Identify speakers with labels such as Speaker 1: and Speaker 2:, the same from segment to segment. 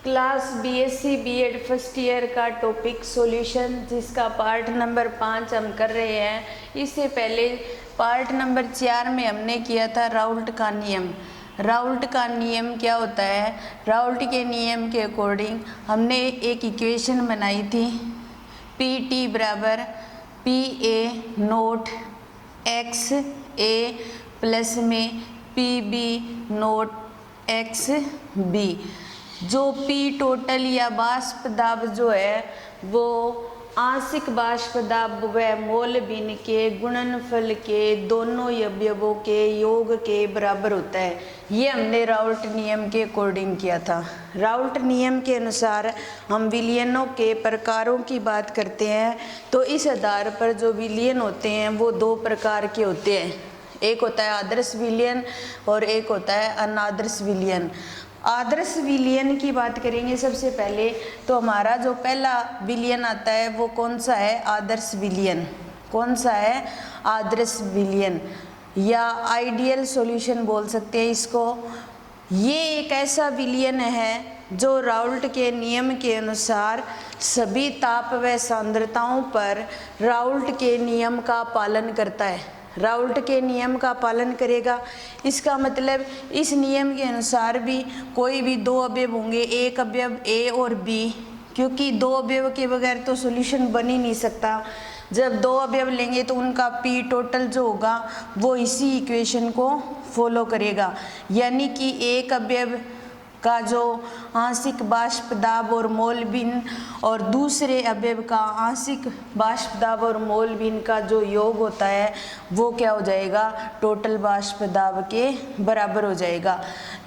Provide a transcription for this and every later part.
Speaker 1: Class BSc BEd first year का topic solution, जिसका part number 5 हम कर रहे हैं। इससे पहले पार्ट नंबर 4 में हमने किया था राउल्ट का नियम। राउल्ट का नियम क्या होता है? राउल्ट के नियम के अकॉर्डिंग हमने एक इक्वेशन बनाई थी, पी टी बराबर P A naught X A plus में P B naught X B. जो पी टोटल या बाष्प दाब जो है वो आंशिक बाष्प दाब व मोल भिन्न के गुणनफल के दोनों अवयवों के योग के बराबर होता है। ये हमने राउल्ट नियम के अकॉर्डिंग किया था। राउल्ट नियम के अनुसार हम विलयनों के प्रकारों की बात करते हैं, तो इस आधार पर जो विलयन होते हैं वो दो प्रकार के होते हैं। एक होता है आदर्श विलयन और एक होता है अनादर्श विलयन। आदर्श विलयन की बात करेंगे सबसे पहले, तो हमारा जो पहला विलयन आता है वो कौन सा है? आदर्श विलयन। कौन सा है? आदर्श विलयन या आइडियल सॉल्यूशन बोल सकते हैं इसको। ये एक ऐसा विलयन है जो राउल्ट के नियम के अनुसार सभी ताप व सांद्रताओं पर राउल्ट के नियम का पालन करता है। राउल्ट के नियम का पालन करेगा, इसका मतलब इस नियम के अनुसार भी कोई भी दो अवयव होंगे, एक अवयव ए और बी, क्योंकि दो अवयव के बगैर तो सॉल्यूशन बन ही नहीं सकता। जब दो अवयव लेंगे तो उनका पी टोटल जो होगा वो इसी इक्वेशन को फॉलो करेगा, यानी कि एक अवयव का जो आंशिक बाष्प दाब और मोल भिन्न और दूसरे अवयव का आंशिक बाष्प दाब और मोल भिन्न का जो योग होता है वो क्या हो जाएगा? टोटल बाष्प दाब के बराबर हो जाएगा।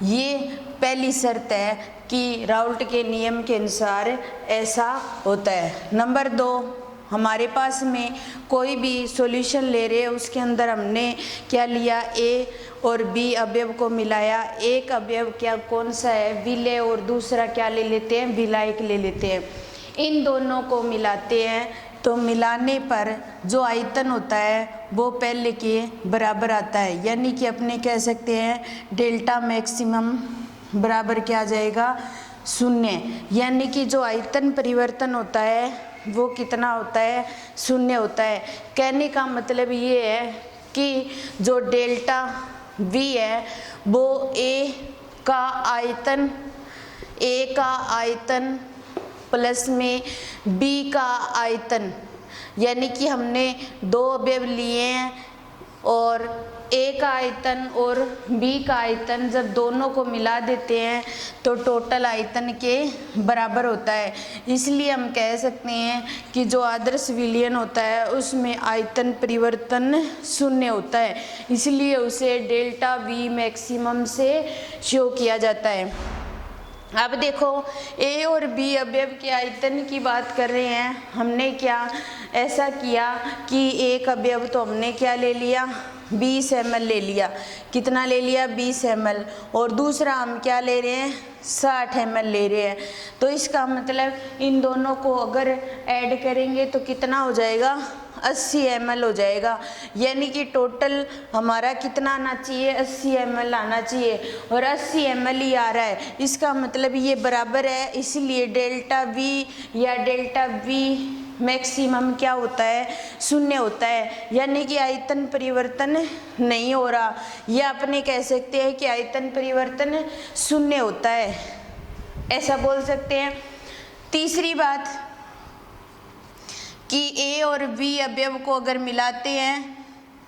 Speaker 1: ये पहली शर्त है कि राउल्ट के नियम के अनुसार ऐसा होता है। नंबर 2, हमारे पास में कोई भी सॉल्यूशन ले रहे हैं, उसके अंदर हमने क्या लिया? ए और बी अवयव को मिलाया। एक अवयव क्या कौन सा है? विलय, और दूसरा क्या ले लेते हैं? विलायक ले लेते हैं। इन दोनों को मिलाते हैं तो मिलाने पर जो आयतन होता है वो पहले के बराबर आता है, यानी कि अपने कह सकते हैं डेल्टा मैक्सिमम बराबर क्या आ जाएगा? 0। यानी कि जो आयतन परिवर्तन होता है वो कितना होता है? 0 होता है। कहने का मतलब ये है कि जो डेल्टा V है वो ए का आयतन प्लस में B का आयतन, यानी कि हमने दो अवयव लिए हैं और ए का आयतन और बी का आयतन जब दोनों को मिला देते हैं तो टोटल आयतन के बराबर होता है। इसलिए हम कह सकते हैं कि जो आदर्श विलयन होता है उसमें आयतन परिवर्तन 0 होता है, इसलिए उसे डेल्टा वी मैक्सिमम से शो किया जाता है। अब देखो, ए और बी अवयव के आयतन की बात कर रहे हैं। हमने क्या ऐसा किया कि एक अवयव तो हमने क्या ले लिया? 20 ml ले लिया। कितना ले लिया? 20 ml। और दूसरा हम क्या ले रहे हैं? 60 ml ले रहे हैं। तो इसका मतलब इन दोनों को अगर ऐड करेंगे तो कितना हो जाएगा? 80 ml हो जाएगा। यानी कि टोटल हमारा कितना आना चाहिए? 80 ml आना चाहिए, और 80 ml ही आ रहा है। इसका मतलब ये बराबर है, इसलिए डेल्टा वी या डेल्टा वी मैक्सिमम क्या होता है? 0 होता है, यानी कि आयतन परिवर्तन नहीं हो रहा, या अपने कह सकते हैं कि आयतन परिवर्तन 0 होता है, ऐसा बोल सकते हैं। तीसरी बात कि ए और बी अवयव को अगर मिलाते हैं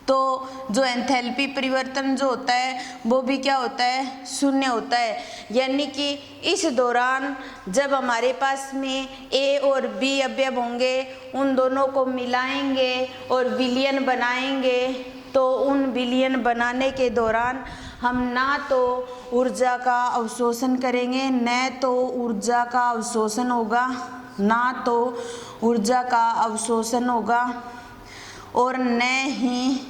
Speaker 1: तो जो एंथैल्पी परिवर्तन जो होता है वो भी क्या होता है? 0 होता है। यानी कि इस दौरान जब हमारे पास में ए और बी अवयव होंगे, उन दोनों को मिलाएंगे और विलयन बनाएंगे, तो उन विलयन बनाने के दौरान हम ना तो ऊर्जा का अवशोषण करेंगे, न तो ऊर्जा का अवशोषण होगा, ना तो ऊर्जा का अवशोषण होगा, और न ही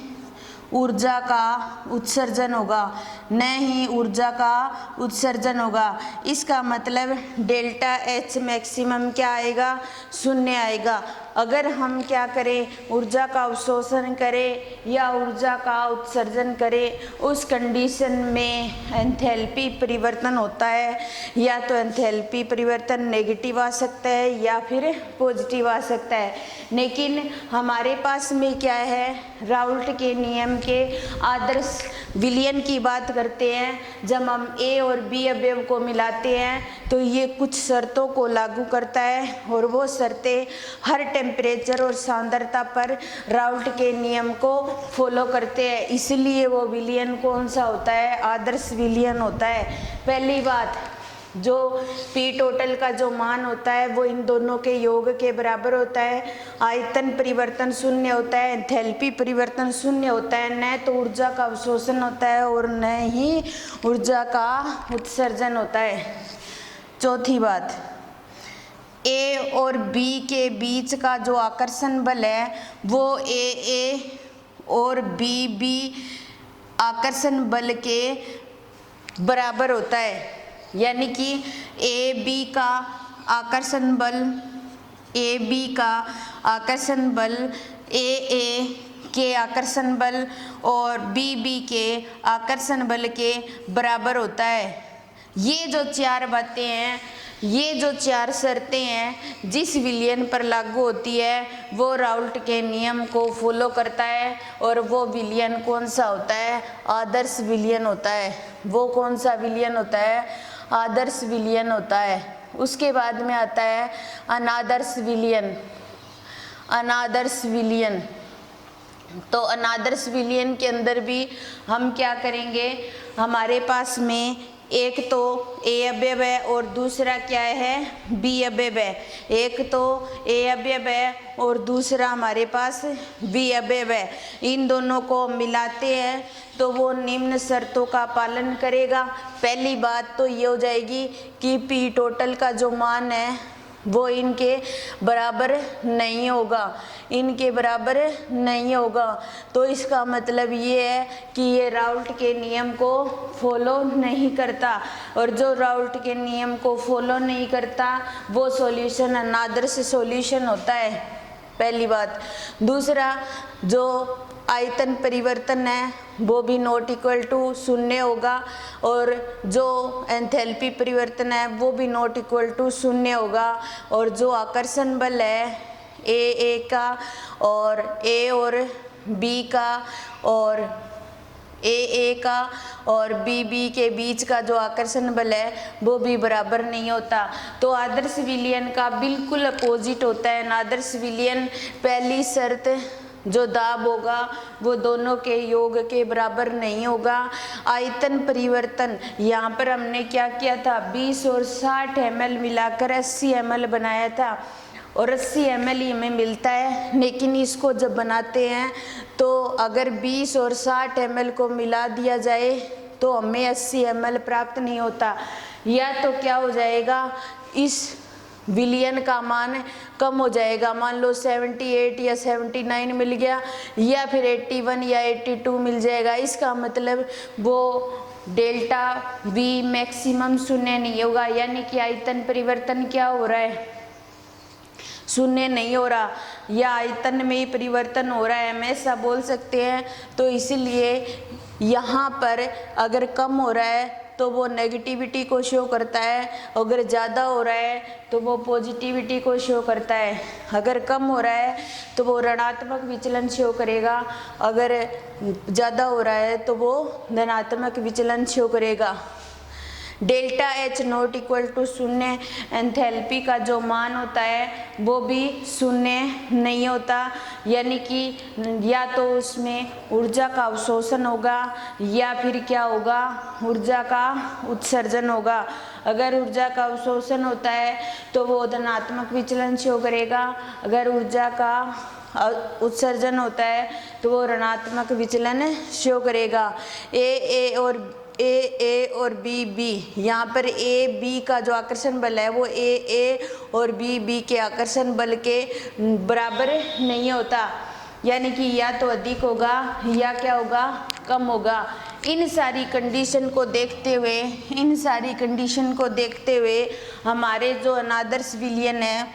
Speaker 1: ऊर्जा का उत्सर्जन होगा, न ही ऊर्जा का उत्सर्जन होगा। इसका मतलब डेल्टा H मैक्सिमम क्या आएगा? 0 आएगा। अगर हम क्या करें, ऊर्जा का अवशोषण करें या ऊर्जा का उत्सर्जन करें, उस कंडीशन में एंथैल्पी परिवर्तन होता है। या तो एंथैल्पी परिवर्तन नेगेटिव आ सकता है या फिर पॉजिटिव आ सकता है। लेकिन हमारे पास में क्या है, राउल्ट के नियम के आदर्श विलयन की बात करते हैं। जब हम ए और बी अवयव को मिलाते हैं तो ये कुछ शर्तों को लागू करता है और वो शर्तें हर टेम्परेचर और सांद्रता पर राउल्ट के नियम को फॉलो करते हैं। इसलिए वो विलयन कौन सा होता है, आदर्श विलयन होता है। पहली बात, जो पी टोटल का जो मान होता है वो इन दोनों के योग के बराबर होता है। आयतन परिवर्तन शून्य होता है, एंथैल्पी परिवर्तन शून्य होता है। न तो ऊर्जा का अवशोषण होता है और न ही ऊर्जा का उत्सर्जन होता है। चौथी बात, ए और बी के बीच का जो आकर्षण बल है वो ए और बी आकर्षण बल के बराबर होता है। यानी कि ए बी का आकर्षण बल ए के आकर्षण बल और बी के आकर्षण बल के बराबर होता है। ये जो चार बातें हैं, ये जो चार शर्तें हैं जिस विलयन पर लागू होती है वो राउल्ट के नियम को फॉलो करता है। और वो विलयन कौन सा होता है, आदर्श विलयन होता है। वो कौन सा विलयन होता है, आदर्श विलयन होता है। उसके बाद में आता है अनादर्श विलयन। तो अनादर्श विलयन के अंदर भी हम क्या करेंगे, हमारे पास में एक तो ए अवयव है और दूसरा क्या है, बी अवयव है। एक तो ए अवयव है और दूसरा हमारे पास बी अवयव है। इन दोनों को मिलाते हैं तो वो निम्न शर्तों का पालन करेगा। पहली बात तो ये हो जाएगी कि पी टोटल का जो मान है वो इनके बराबर नहीं होगा, इनके बराबर नहीं होगा। तो इसका मतलब ये है कि ये राउल्ट के नियम को फॉलो नहीं करता, और जो राउल्ट के नियम को फॉलो नहीं करता वो सॉल्यूशन अनादर्श सॉल्यूशन होता है, पहली बात। दूसरा, जो आयतन परिवर्तन है वो भी नॉट इक्वल टू शून्य होगा, और जो एंथैल्पी परिवर्तन है वो भी नॉट इक्वल टू शून्य होगा। और जो आकर्षण बल है ए का और ए और बी का और ए का और बी के बीच का जो आकर्षण बल है वो भी बराबर नहीं होता। तो आदर्श विलयन का बिल्कुल अपोजिट होता है। आदर्श विलयन, पहली शर्त जो दाब होगा वो दोनों के योग के बराबर नहीं होगा। आयतन परिवर्तन, यहाँ पर हमने क्या किया था, 20 और 60 ml मिलाकर 80 ml बनाया था, और 80 ml ही हमें मिलता है। लेकिन इसको जब बनाते हैं तो अगर 20 और 60 ml को मिला दिया जाए तो हमें 80 ml प्राप्त नहीं होता। या तो क्या हो जाएगा, इस विलयन का मान कम हो जाएगा, मान लो 78 या 79 मिल गया, या फिर 81 या 82 मिल जाएगा। इसका मतलब वो डेल्टा वी मैक्सिमम शून्य नहीं होगा, यानी कि आयतन परिवर्तन क्या हो रहा है, शून्य नहीं हो रहा, या आयतन में ही परिवर्तन हो रहा है, हम ऐसा बोल सकते हैं। तो इसीलिए यहाँ पर अगर कम हो रहा है तो वो नेगेटिविटी को शो करता है, अगर ज़्यादा हो रहा है तो वो पॉजिटिविटी को शो करता है। अगर कम हो रहा है तो वो ऋणात्मक विचलन शो करेगा, अगर ज़्यादा हो रहा है तो वो धनात्मक विचलन शो करेगा। Delta H not equal to शून्य, एंथैल्पी का जो मान होता है वो भी शून्य नहीं होता, यानी कि या तो उसमें ऊर्जा का अवशोषण होगा या फिर क्या होगा, ऊर्जा का उत्सर्जन होगा। अगर ऊर्जा का अवशोषण होता है तो वो धनात्मक विचलन शो करेगा, अगर ऊर्जा का उत्सर्जन होता है तो वो ऋणात्मक विचलन शो करेगा। ए और बी, यहाँ पर ए बी का जो आकर्षण बल है वो ए और बी के आकर्षण बल के बराबर नहीं होता, यानी कि या तो अधिक होगा या क्या होगा, कम होगा। इन सारी कंडीशन को देखते हुए हमारे जो अनादर्श विलयन है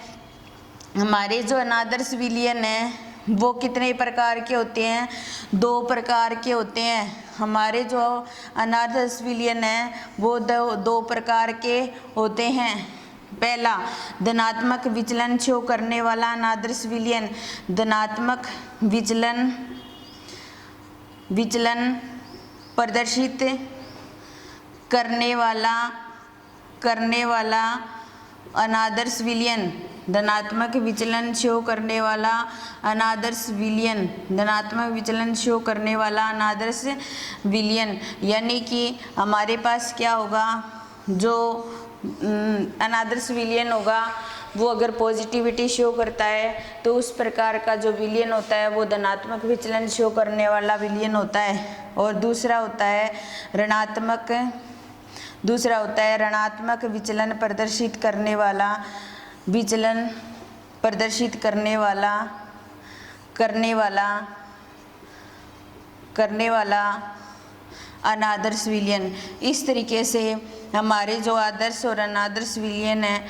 Speaker 1: हमारे जो अनादर्श विलयन है वो कितने प्रकार के होते हैं? 2 प्रकार के होते हैं। हमारे जो अनादर्श विलयन है वो दो प्रकार के होते हैं। पहला, धनात्मक विचलन शो करने वाला अनादर्श विलयन। धनात्मक विचलन प्रदर्शित करने वाला अनादर्श विलयन। धनात्मक विचलन शो करने वाला अनादर्श विलयन। धनात्मक विचलन शो करने वाला अनादर्श विलयन, यानी कि हमारे पास क्या होगा, जो अनादर्श विलयन होगा वो अगर पॉजिटिविटी शो करता है तो उस प्रकार का जो विलयन होता है वो धनात्मक विचलन शो करने वाला विलयन होता है। और दूसरा होता है ऋणात्मक विचलन प्रदर्शित करने वाला अनादर्श विलयन। इस तरीके से हमारे जो आदर्श और अनादर्श विलयन है,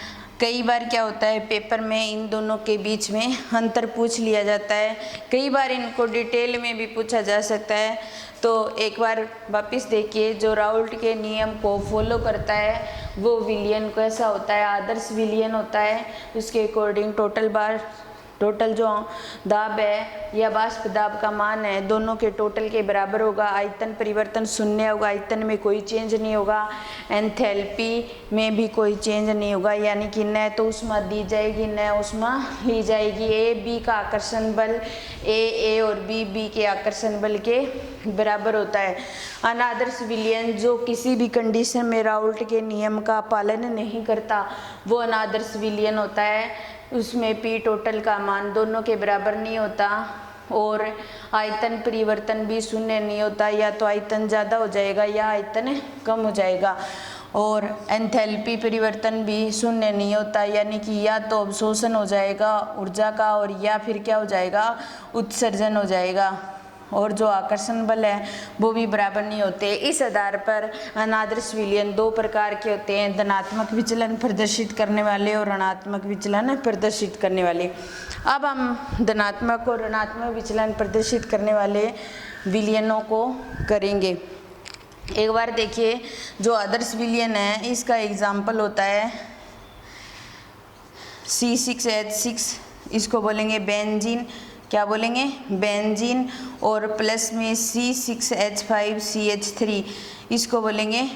Speaker 1: कई बार क्या होता है पेपर में इन दोनों के बीच में अंतर पूछ लिया जाता है, कई बार इनको डिटेल में भी पूछा जा सकता है। तो एक बार वापस देखिए, जो राउल्ट के नियम को फॉलो करता है वो विलयन कैसा होता है? आदर्श विलयन होता है। उसके अकॉर्डिंग टोटल जो दाब है या वाष्प दाब का मान है दोनों के टोटल के बराबर होगा। आयतन परिवर्तन शून्य होगा, आयतन में कोई चेंज नहीं होगा। एंथैल्पी में भी कोई चेंज नहीं होगा, यानी कि न तो ऊष्मा दी जाएगी न ऊष्मा ली जाएगी। ए बी का आकर्षण बल ए और बी के आकर्षण बल के बराबर होता है। अनादर्श विलयन जो किसी भी कंडीशन में राउल्ट के नियम का पालन नहीं करता वो अनादर्श विलयन होता है। उसमें पी टोटल का मान दोनों के बराबर नहीं होता और आयतन परिवर्तन भी शून्य नहीं होता, या तो आयतन ज़्यादा हो जाएगा या आयतन कम हो जाएगा। और एंथैल्पी परिवर्तन भी शून्य नहीं होता, यानी कि या तो अवशोषण हो जाएगा ऊर्जा का और या फिर क्या हो जाएगा, उत्सर्जन हो जाएगा। और जो आकर्षण बल है वो भी बराबर नहीं होते। इस आधार पर अनादर्श विलयन 2 प्रकार के होते हैं, धनात्मक विचलन प्रदर्शित करने वाले और ऋणात्मक विचलन प्रदर्शित करने वाले। अब हम धनात्मक और ऋणात्मक विचलन प्रदर्शित करने वाले विलयनों को करेंगे। एक बार देखिए, जो आदर्श विलयन है इसका एग्जाम्पल होता है C6H6, इसको बोलेंगे बेंजीन। क्या बोलेंगे? बेंजीन। और प्लस में C6H5CH3, इसको बोलेंगे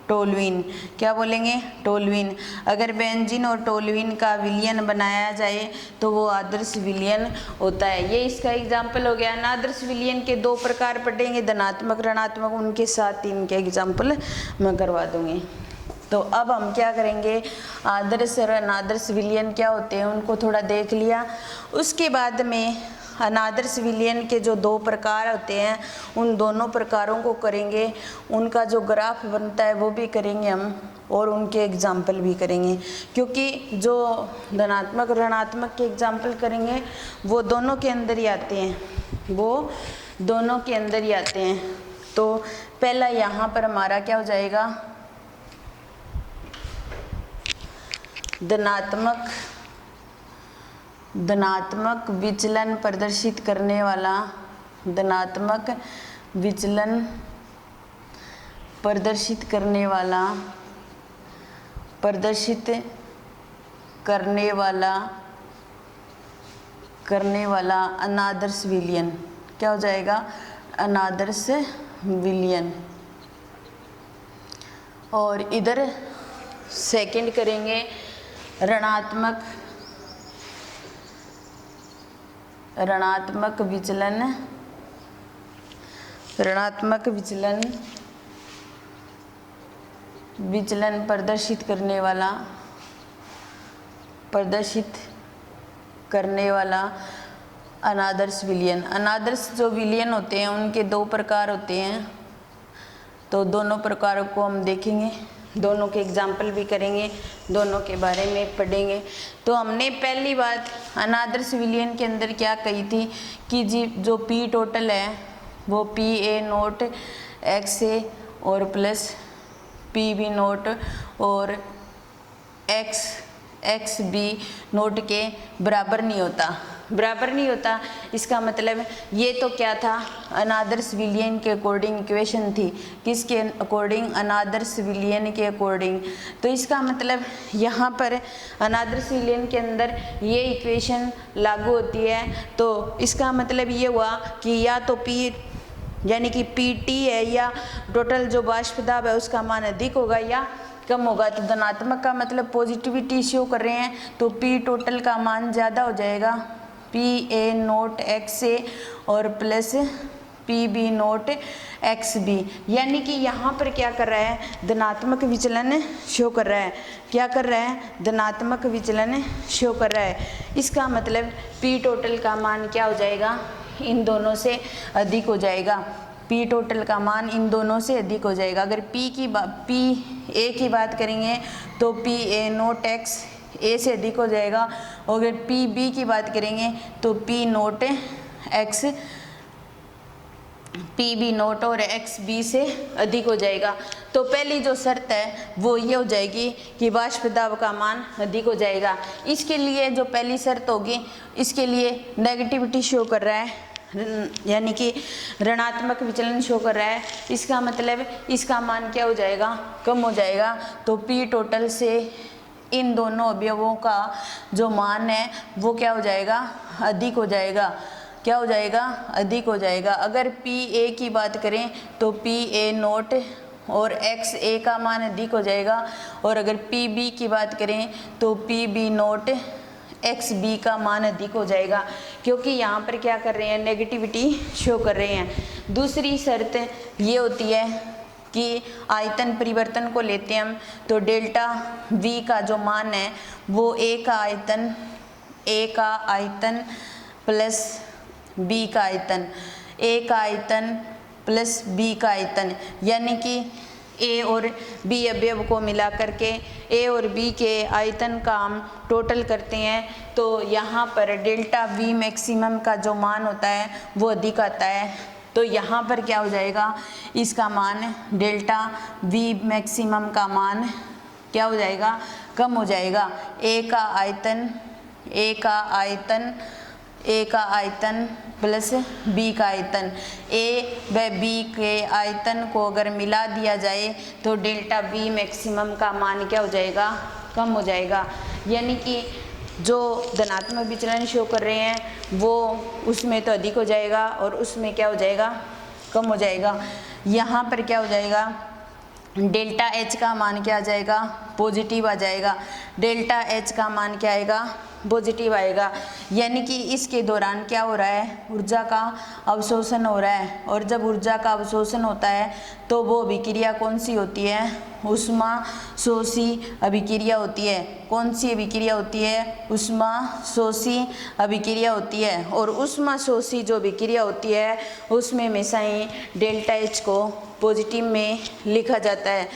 Speaker 1: टोल्यूइन। क्या बोलेंगे? टोल्यूइन। अगर बेंजीन और टोल्यूइन का विलयन बनाया जाए तो वो आदर्श विलयन होता है। ये इसका एग्जाम्पल हो गया। अनादर्श विलयन के 2 प्रकार पढ़ेंगे, धनात्मक ऋणात्मक, उनके साथ इनके एग्जाम्पल मैं करवा दूंगी। तो अब हम क्या करेंगे, आदर्श और अनादर्श विलयन क्या होते हैं उनको थोड़ा देख लिया। उसके बाद में अनादर्श विलयन के जो 2 प्रकार होते हैं उन दोनों प्रकारों को करेंगे, उनका जो ग्राफ बनता है वो भी करेंगे हम और उनके एग्जाम्पल भी करेंगे। क्योंकि जो धनात्मक ऋणात्मक के एग्जाम्पल करेंगे वो दोनों के अंदर ही आते हैं, तो पहला यहाँ पर हमारा क्या हो जाएगा, धनात्मक विचलन प्रदर्शित करने वाला अनादर्श विलयन। क्या हो जाएगा? अनादर्श विलयन। और इधर सेकंड करेंगे ऋणात्मक विचलन प्रदर्शित करने वाला अनादर्श विलयन। अनादर्श जो विलयन होते हैं उनके 2 प्रकार होते हैं, तो दोनों प्रकारों को हम देखेंगे, दोनों के एग्जाम्पल भी करेंगे, दोनों के बारे में पढ़ेंगे। तो हमने पहली बात अनादर्श विलयन के अंदर क्या कही थी कि जी जो पी टोटल है वो PA0 XA और प्लस PB0 और एक्स बी नोट के बराबर नहीं होता। बराबर नहीं होता इसका मतलब ये तो क्या था, अनादर सिविलियन के अकॉर्डिंग इक्वेशन थी। किसके अकॉर्डिंग? अनादर सिविलियन के अकॉर्डिंग। तो इसका मतलब यहाँ पर अनादर सिविलियन के अंदर ये इक्वेशन लागू होती है। तो इसका मतलब ये हुआ कि या तो पी यानी कि पीटी है या टोटल जो वाष्प दाब है उसका मान अधिक होगा या कम होगा। तो धनात्मक का मतलब पॉजिटिविटी शो कर रहे हैं, तो पी टोटल का मान ज़्यादा हो जाएगा, P A naught X A और plus P B naught X B. यानी कि यहाँ पर क्या कर रहा है, धनात्मक विचलन शो कर रहा है। क्या कर रहा है? धनात्मक विचलन शो कर रहा है। इसका मतलब पी टोटल का मान क्या हो जाएगा, इन दोनों से अधिक हो जाएगा। पी टोटल का मान इन दोनों से अधिक हो जाएगा। अगर पी ए की बात करेंगे तो पी ए नोट एक्स ए से अधिक हो जाएगा, और अगर पी बी की बात करेंगे तो P naught X P B naught और एक्स बी से अधिक हो जाएगा। तो पहली जो शर्त है वो ये हो जाएगी कि वाष्प दाब का मान अधिक हो जाएगा। इसके लिए जो पहली शर्त होगी, इसके लिए नेगेटिविटी शो कर रहा है, यानी कि ऋणात्मक विचलन शो कर रहा है। इसका मतलब इसका मान क्या हो जाएगा, कम हो जाएगा। तो पी टोटल से इन दोनों अवयवों का जो मान है वो क्या हो जाएगा, अधिक हो जाएगा। क्या हो जाएगा, अधिक हो जाएगा। अगर पी ए की बात करें तो पी ए नोट और एक्स ए का मान अधिक हो जाएगा, और अगर पी बी की बात करें तो P B naught X B का मान अधिक हो जाएगा, क्योंकि यहाँ पर क्या कर रहे हैं, नेगेटिविटी शो कर रहे हैं। दूसरी शर्त ये होती है कि आयतन परिवर्तन को लेते हैं हम, तो डेल्टा वी का जो मान है वो ए का आयतन प्लस बी का आयतन, ए का आयतन प्लस बी का आयतन, यानी कि ए और बी अवयव को मिला करके ए और बी के आयतन का हम टोटल करते हैं, तो यहाँ पर डेल्टा वी मैक्सिमम का जो मान होता है वो अधिक आता है। तो यहाँ पर क्या हो जाएगा, इसका मान डेल्टा वी मैक्सिमम का मान क्या हो जाएगा, कम हो जाएगा। ए का आयतन प्लस बी का आयतन, ए व बी के आयतन को अगर मिला दिया जाए तो डेल्टा बी मैक्सिमम का मान क्या हो जाएगा, कम हो जाएगा। यानी कि जो धनात्मक विचलन शो कर रहे हैं वो उसमें तो अधिक हो जाएगा और उसमें क्या हो जाएगा, कम हो जाएगा। यहाँ पर क्या हो जाएगा, डेल्टा एच का मान क्या आ जाएगा, पॉजिटिव आ जाएगा। डेल्टा एच का मान क्या आएगा, पॉजिटिव आएगा। यानी कि इसके दौरान क्या हो रहा है, ऊर्जा का अवशोषण हो रहा है, और जब ऊर्जा का अवशोषण होता है तो वो अभिक्रिया कौन सी होती है, ऊष्मा शोषी अभिक्रिया होती है। कौन सी अभिक्रिया होती है, ऊष्मा शोषी अभिक्रिया होती है। और ऊष्मा शोषी जो अभिक्रिया होती है उसमें हमेशा ही डेल्टा एच को पॉजिटिव में लिखा जाता है,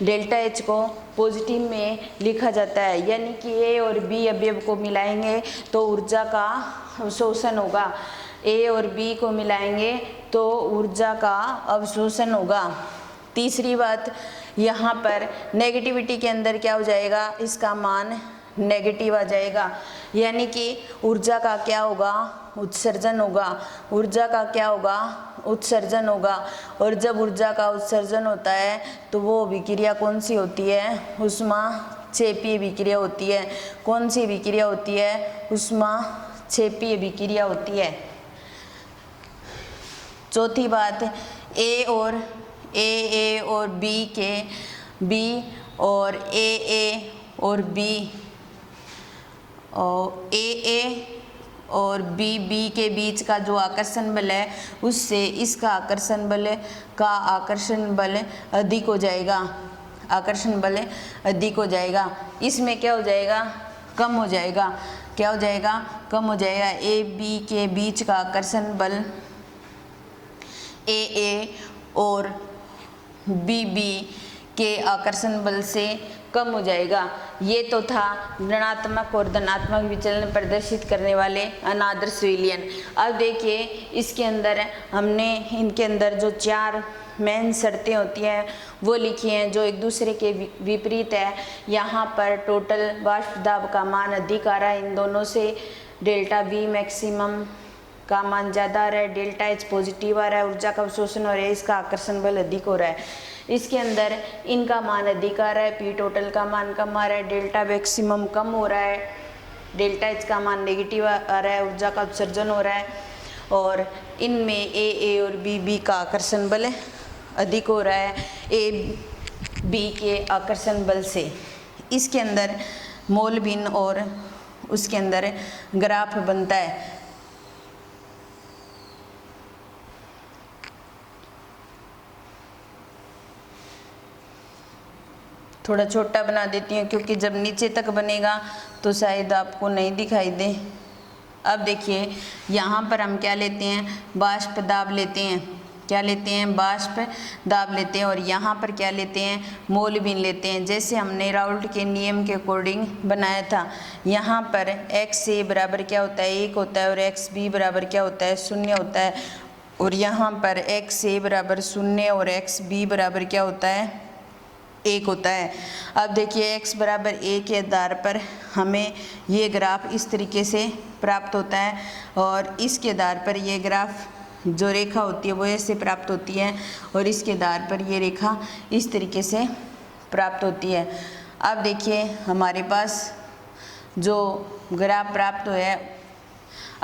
Speaker 1: डेल्टा एच को पॉजिटिव में लिखा जाता है। यानी कि ए और बी अवयव को मिलाएंगे तो ऊर्जा का अवशोषण होगा, ए और बी को मिलाएंगे तो ऊर्जा का अवशोषण होगा। तीसरी बात, यहाँ पर नेगेटिविटी के अंदर क्या हो जाएगा, इसका मान नेगेटिव आ जाएगा। यानी कि ऊर्जा का क्या होगा, उत्सर्जन होगा। ऊर्जा का क्या होगा, उत्सर्जन होगा। और जब ऊर्जा का उत्सर्जन होता है तो वो अभिक्रिया कौन सी होती है, ऊष्मा क्षेपीय अभिक्रिया होती है। कौन सी अभिक्रिया होती है, ऊष्मा क्षेपीय अभिक्रिया होती है। चौथी बात, ए और बी के बी और ए और बी और ए और बी के बीच का जो आकर्षण बल है उससे इसका आकर्षण बल अधिक हो जाएगा। आकर्षण बल अधिक हो जाएगा। इसमें क्या हो जाएगा, कम हो जाएगा। क्या हो जाएगा, कम हो जाएगा। ए बी के बीच का आकर्षण बल ए और बी के आकर्षण बल से कम हो जाएगा। ये तो था ऋणात्मक और धनात्मक विचलन प्रदर्शित करने वाले अनादर्श विलयन। अब देखिए इसके अंदर हमने इनके अंदर जो चार मेन शर्तें होती हैं वो लिखी हैं जो एक दूसरे के विपरीत है। यहाँ पर टोटल वाष्प दाब का मान अधिक आ रहा है इन दोनों से, डेल्टा वी मैक्सिमम का मान ज़्यादा आ रहा है, डेल्टा एच पॉजिटिव आ रहा है, ऊर्जा का अवशोषण हो रहा है, इसका आकर्षण बल अधिक हो रहा है। इसके अंदर इनका मान अधिक आ रहा है, पी टोटल का मान कम आ रहा है, डेल्टा मैक्सिमम कम हो रहा है, डेल्टा एच का मान नेगेटिव आ रहा है, ऊर्जा का उत्सर्जन हो रहा है, और इनमें ए और बी का आकर्षण बल अधिक हो रहा है ए बी के आकर्षण बल से। इसके अंदर मोल भिन्न और उसके अंदर ग्राफ बनता है। थोड़ा छोटा बना देती हूँ क्योंकि जब नीचे तक बनेगा तो शायद आपको नहीं दिखाई दे। अब देखिए यहाँ पर हम क्या लेते हैं, वाष्प दाब लेते हैं, क्या लेते हैं, वाष्प दाब लेते हैं, और यहाँ पर क्या लेते हैं, मोल भिन्न लेते हैं। जैसे हमने राउल्ट के नियम के अकॉर्डिंग बनाया था, यहाँ पर एक्स ए बराबर क्या होता है, 1 होता है, और एक्स बी बराबर क्या होता है, 0 होता है, और यहाँ पर एक्स ए बराबर 0 और एक्स बी बराबर क्या होता है, 1 होता है। अब देखिए x बराबर a के आधार पर हमें ये ग्राफ इस तरीके से प्राप्त होता है, और इसके आधार पर ये ग्राफ जो रेखा होती है वो ऐसे प्राप्त होती है, और इसके आधार पर ये रेखा इस तरीके से प्राप्त होती है। अब देखिए हमारे पास जो ग्राफ प्राप्त हुआ है,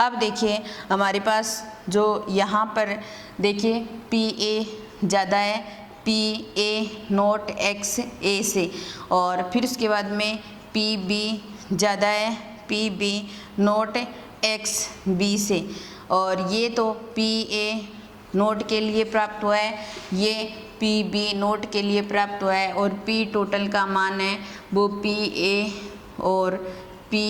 Speaker 1: अब देखिए हमारे पास जो यहाँ पर देखिए पी ए ज़्यादा है पी ए नोट एक्स ए से, और फिर उसके बाद में पी बी ज़्यादा है P B naught X B से, और ये तो पी ए नोट के लिए प्राप्त हुआ है, ये पी बी नोट के लिए प्राप्त हुआ है, और पी टोटल का मान है वो पी ए और पी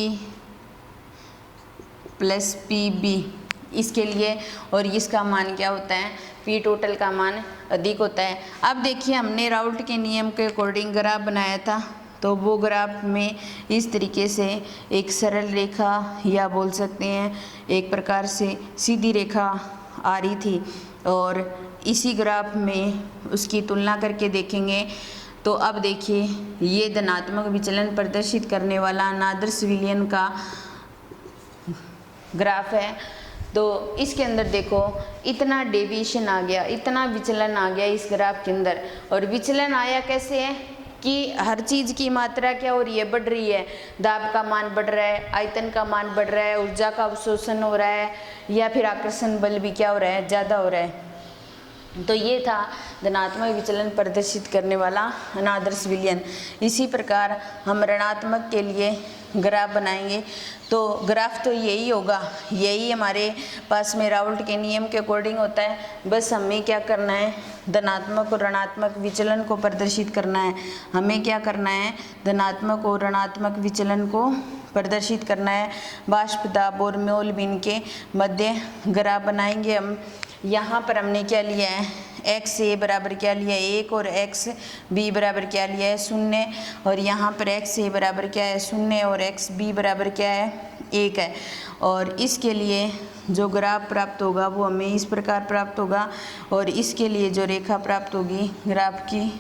Speaker 1: प्लस पी बी इसके लिए, और इसका मान क्या होता है, पी टोटल का मान अधिक होता है। अब देखिए हमने राउल्ट के नियम के अकॉर्डिंग ग्राफ बनाया था, तो वो ग्राफ में इस तरीके से एक सरल रेखा या बोल सकते हैं एक प्रकार से सीधी रेखा आ रही थी, और इसी ग्राफ में उसकी तुलना करके देखेंगे तो अब देखिए ये धनात्मक विचलन प्रदर्शित करने वाला अनादर्श विलयन का ग्राफ है। तो इसके अंदर देखो इतना डेविएशन आ गया, इतना विचलन आ गया इस ग्राफ के अंदर, और विचलन आया कैसे है कि हर चीज़ की मात्रा क्या हो रही है, बढ़ रही है, दाब का मान बढ़ रहा है, आयतन का मान बढ़ रहा है, ऊर्जा का अवशोषण हो रहा है, या फिर आकर्षण बल भी क्या हो रहा है, ज़्यादा हो रहा है। तो ये था धनात्मक विचलन प्रदर्शित करने वाला अनादर्श विलयन। इसी प्रकार हम ऋणात्मक के लिए ग्राफ बनाएंगे, तो ग्राफ तो यही होगा, यही हमारे पास में राउल्ट के नियम के अकॉर्डिंग होता है। बस हमें क्या करना है, धनात्मक और ऋणात्मक विचलन को प्रदर्शित करना है। हमें क्या करना है, धनात्मक और ऋणात्मक विचलन को प्रदर्शित करना है। वाष्प दाब और मोल भिन्न के मध्य ग्राफ बनाएंगे हम। यहाँ पर हमने क्या लिया है, एक्स ए बराबर क्या लिया है 1, और एक्स बी बराबर क्या लिया है 0, और यहाँ पर एक्स ए बराबर क्या है 0 और एक्स बी बराबर क्या है 1 है। और इसके लिए जो ग्राफ प्राप्त होगा वो हमें इस प्रकार प्राप्त होगा, और इसके लिए जो रेखा प्राप्त होगी ग्राफ की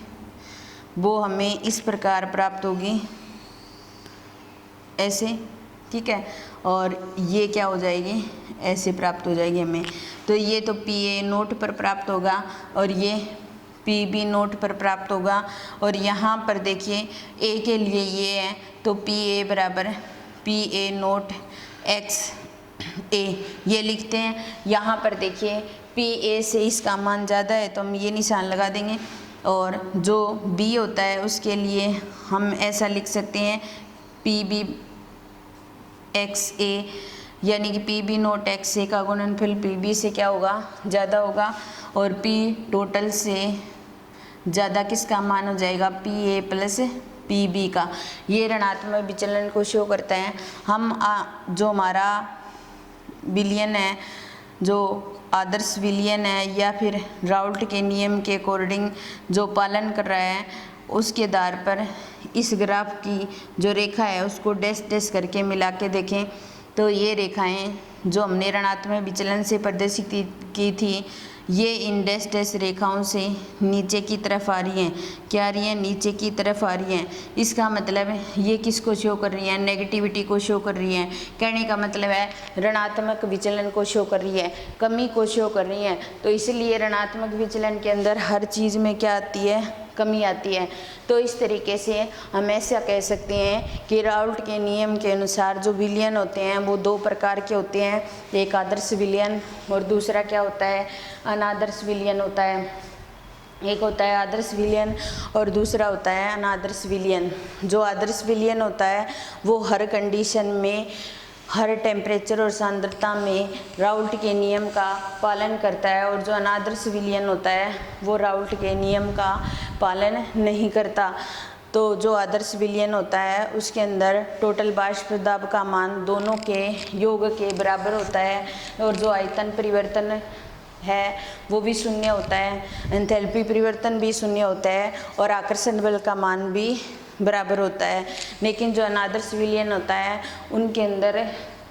Speaker 1: वो हमें इस प्रकार प्राप्त होगी, ऐसे, ठीक है। और ये क्या हो जाएगी, ऐसे प्राप्त हो जाएगी हमें। तो ये तो पी ए नोट पर प्राप्त होगा, और ये पी बी नोट पर प्राप्त होगा, और यहाँ पर देखिए ए के लिए ये है, तो पी ए बराबर पी ए नोट एक्स ए ये लिखते हैं। यहाँ पर देखिए पी ए से इसका मान ज़्यादा है तो हम ये निशान लगा देंगे, और जो बी होता है उसके लिए हम ऐसा लिख सकते हैं पी बी एक्स ए, यानी कि पी बी नोट एक्स ए का गुणनफल पी बी से क्या होगा, ज़्यादा होगा, और पी टोटल से ज़्यादा किसका मान हो जाएगा, P A plus P B का। ये ऋणात्मक विचलन को शो करता है। हम जो हमारा विलयन है, जो आदर्श विलयन है, या फिर राउल्ट के नियम के अकॉर्डिंग जो पालन कर रहा है, उसके आधार पर इस ग्राफ की जो रेखा है उसको डैश डैश करके मिला के देखें, तो ये रेखाएं जो हमने ऋणात्मक विचलन से प्रदर्शित की थी, ये इन डैश डैश रेखाओं से नीचे की तरफ आ रही हैं। क्या आ रही हैं? नीचे की तरफ आ रही हैं। इसका मतलब है ये किसको शो कर रही हैं? नेगेटिविटी को शो कर रही हैं। कहने का मतलब है ऋणात्मक विचलन को शो कर रही है, कमी को शो कर रही हैं। तो इसलिए ऋणात्मक विचलन के अंदर हर चीज़ में क्या आती है? कमी आती है। तो इस तरीके से हम ऐसा कह सकते हैं कि राउल्ट के नियम के अनुसार जो विलयन होते हैं वो दो प्रकार के होते हैं, एक आदर्श विलयन और दूसरा क्या होता है? अनादर्श विलयन होता है। एक होता है आदर्श विलयन और दूसरा होता है अनादर्श विलयन। जो आदर्श विलयन होता है वो हर कंडीशन में, हर टेम्परेचर और सांद्रता में राउल्ट के नियम का पालन करता है, और जो अनादर्श विलयन होता है वो राउल्ट के नियम का पालन नहीं करता। तो जो आदर्श विलयन होता है उसके अंदर टोटल बाष्प दाब का मान दोनों के योग के बराबर होता है, और जो आयतन परिवर्तन है वो भी शून्य होता है, एंथैल्पी परिवर्तन भी शून्य होता है, और आकर्षण बल का मान भी बराबर होता है। लेकिन जो अनादर्श विलयन होता है उनके अंदर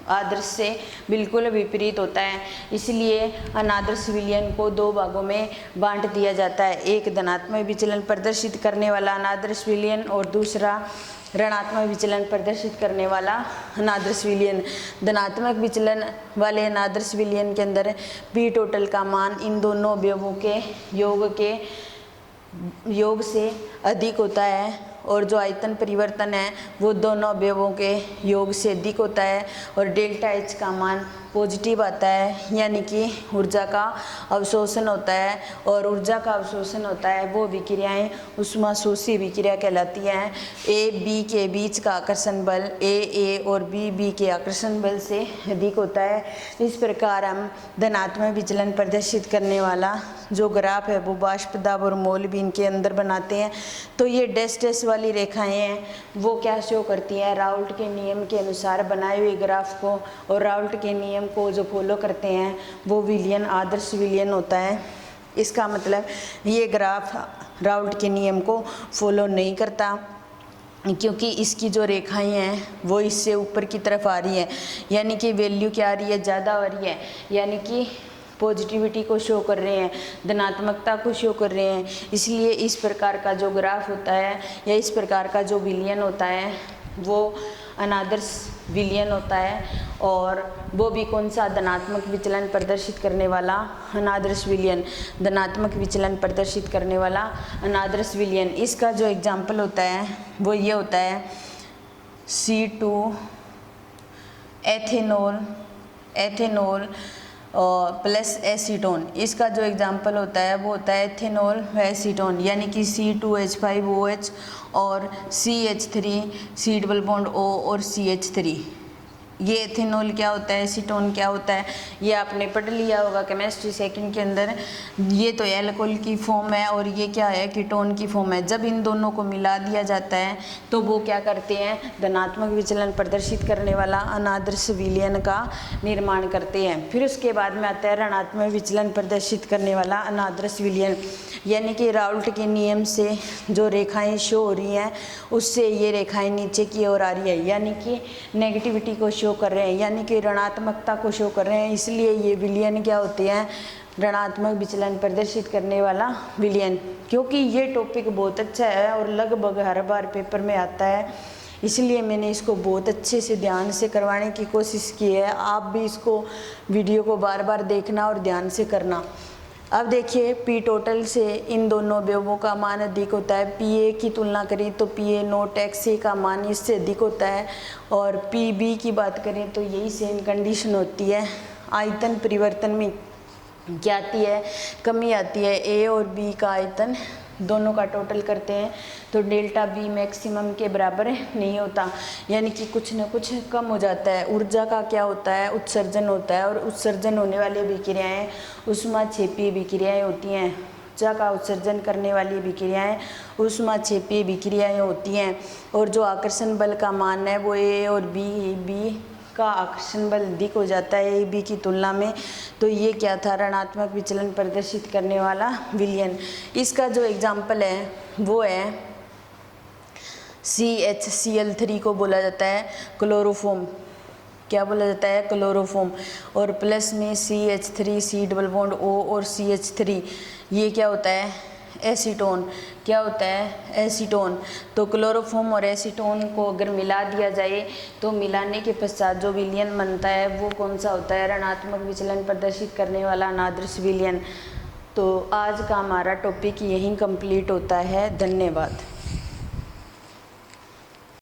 Speaker 1: आदर्श से बिल्कुल विपरीत होता है। इसलिए अनादर्श विलयन को दो भागों में बांट दिया जाता है, एक धनात्मक विचलन प्रदर्शित करने वाला अनादर्श विलयन और दूसरा ऋणात्मक विचलन प्रदर्शित करने वाला अनादर्श विलयन। धनात्मक विचलन वाले अनादर्श विलयन के अंदर पी टोटल का मान इन दोनों अवयवों के योग से अधिक होता है, और जो आयतन परिवर्तन है वो दोनों अवयवों के योग से अधिक होता है, और डेल्टा एच का मान पॉजिटिव आता है, यानी कि ऊर्जा का अवशोषण होता है। और ऊर्जा का अवशोषण होता है वो विक्रियाएं ऊष्माशोषी विक्रिया कहलाती हैं। ए बी के बीच का आकर्षण बल ए और बी के आकर्षण बल से अधिक होता है। इस प्रकार हम धनात्मक विचलन प्रदर्शित करने वाला जो ग्राफ है वो बाष्प दाब और मोल भी इनके अंदर बनाते हैं। तो ये डैश डैश वाली रेखाएं हैं वो क्या शो करती हैं? राउल्ट के नियम के अनुसार बनाए हुए ग्राफ को, और राउल्ट के नियम को जो फॉलो करते हैं वो विलयन आदर्श विलयन होता है। इसका मतलब ये ग्राफ राउल्ट के नियम को फॉलो नहीं करता, क्योंकि इसकी जो रेखाएं हैं वो इससे ऊपर की तरफ आ रही है, यानी कि वैल्यू क्या आ रही है? ज़्यादा आ रही है, यानी कि पॉजिटिविटी को शो कर रहे हैं, धनात्मकता को शो कर रहे हैं। इसलिए इस प्रकार का जो ग्राफ होता है या इस प्रकार का जो विलयन होता है वो अनादर्श विलयन होता है, और वो भी कौन सा? धनात्मक विचलन प्रदर्शित करने वाला अनादर्श विलयन, धनात्मक विचलन प्रदर्शित करने वाला अनादर्श विलयन। इसका जो एग्जाम्पल होता है वो ये होता है C2 एथेनॉल प्लस एसीटोन। इसका जो एग्जाम्पल होता है वो होता है एथेनॉल व एसीटोन, यानी कि C2H5OH और CH3 C double bond O और CH3। ये एथेनॉल क्या होता है, एसीटोन क्या होता है, ये आपने पढ़ लिया होगा केमिस्ट्री सेकंड के अंदर। ये तो एल्कोहल की फॉर्म है और ये क्या है? कीटोन की फॉर्म है। जब इन दोनों को मिला दिया जाता है तो वो क्या करते हैं? धनात्मक विचलन प्रदर्शित करने वाला अनादर्श विलयन का निर्माण करते हैं। फिर उसके बाद में आता है ऋणात्मक विचलन प्रदर्शित करने वाला अनादर्श विलयन, यानी कि राउल्ट के नियम से जो रेखाएँ शो हो रही हैं उससे ये रेखाएँ नीचे की ओर आ रही है, यानी कि नेगेटिविटी को शो कर रहे हैं, यानी कि ऋणात्मकता को शो कर रहे हैं। इसलिए ये विलयन क्या होते हैं? ऋणात्मक विचलन प्रदर्शित करने वाला विलयन। क्योंकि ये टॉपिक बहुत अच्छा है और लगभग हर बार पेपर में आता है, इसलिए मैंने इसको बहुत अच्छे से ध्यान से करवाने की कोशिश की है। आप भी इसको वीडियो को बार बार देखना और ध्यान से करना। अब देखिए पी टोटल से इन दोनों अवयवों का मान अधिक होता है। पी ए की तुलना करें तो पी ए नोट एक्स ए का मान इससे अधिक होता है, और पी बी की बात करें तो यही सेम कंडीशन होती है। आयतन परिवर्तन में क्या आती है? कमी आती है। ए और बी का आयतन दोनों का टोटल करते हैं तो डेल्टा बी मैक्सिमम के बराबर नहीं होता, यानी कि कुछ न कुछ कम हो जाता है। ऊर्जा का क्या होता है? उत्सर्जन होता है, और उत्सर्जन होने वाली विक्रियाएं ऊष्माक्षेपीय विक्रियाएं होती हैं। ऊर्जा का उत्सर्जन करने वाली विक्रियाएं ऊष्माक्षेपीय विक्रियाएं होती हैं। और जो आकर्षण बल का मान है वो ए और बी का आकर्षण बल अधिक हो जाता है ए बी की तुलना में। तो ये क्या था? ऋणात्मक विचलन प्रदर्शित करने वाला विलयन। इसका जो एग्जाम्पल है वो है CHCl3 को बोला जाता है क्लोरोफॉर्म। क्या बोला जाता है, क्लोरोफॉर्म। और प्लस में CH3 C double bond O और CH3, ये क्या होता है, एसीटोन। क्या होता है, एसीटोन। तो क्लोरोफॉर्म और एसीटोन को अगर मिला दिया जाए तो मिलाने के पश्चात जो विलयन बनता है वो कौन सा होता है, ऋणात्मक विचलन प्रदर्शित करने वाला अनादृश विलयन। तो आज का हमारा टॉपिक यहीं कंप्लीट होता है। धन्यवाद।